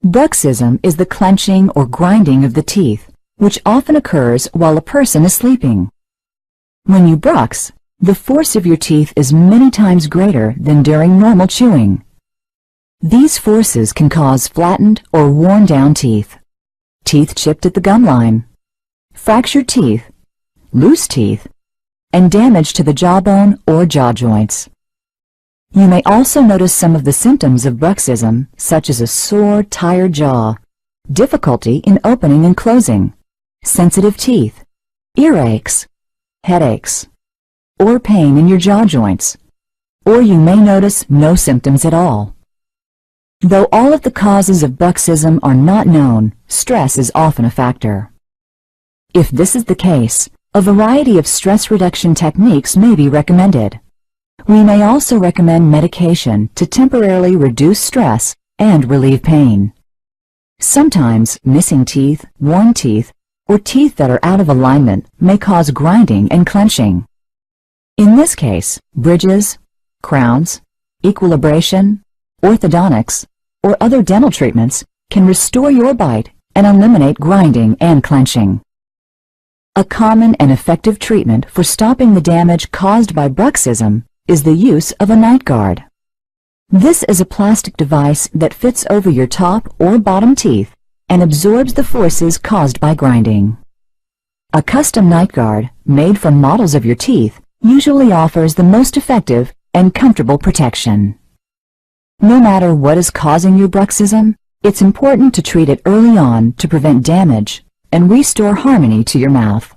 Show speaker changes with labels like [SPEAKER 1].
[SPEAKER 1] Bruxism is the clenching or grinding of the teeth, which often occurs while a person is sleeping. When you brux, the force of your teeth is many times greater than during normal chewing. These forces can cause flattened or worn down teeth, teeth chipped at the gum line, fractured teeth, loose teeth, and damage to the jawbone or jaw joints. You may also notice some of the symptoms of bruxism, such as a sore, tired jaw, difficulty in opening and closing, sensitive teeth, earaches, headaches, or pain in your jaw joints, or you may notice no symptoms at all. Though all of the causes of bruxism are not known, stress is often a factor. If this is the case, a variety of stress reduction techniques may be recommended. We may also recommend medication to temporarily reduce stress and relieve pain. Sometimes missing teeth, worn teeth, or teeth that are out of alignment may cause grinding and clenching. In this case, bridges, crowns, equilibration, orthodontics, or other dental treatments can restore your bite and eliminate grinding and clenching. A common and effective treatment for stopping the damage caused by bruxism is the use of a night guard. This is a plastic device that fits over your top or bottom teeth and absorbs the forces caused by grinding. A custom night guard, made from models of your teeth, usually offers the most effective and comfortable protection. No matter what is causing your bruxism, it's important to treat it early on to prevent damage and restore harmony to your mouth.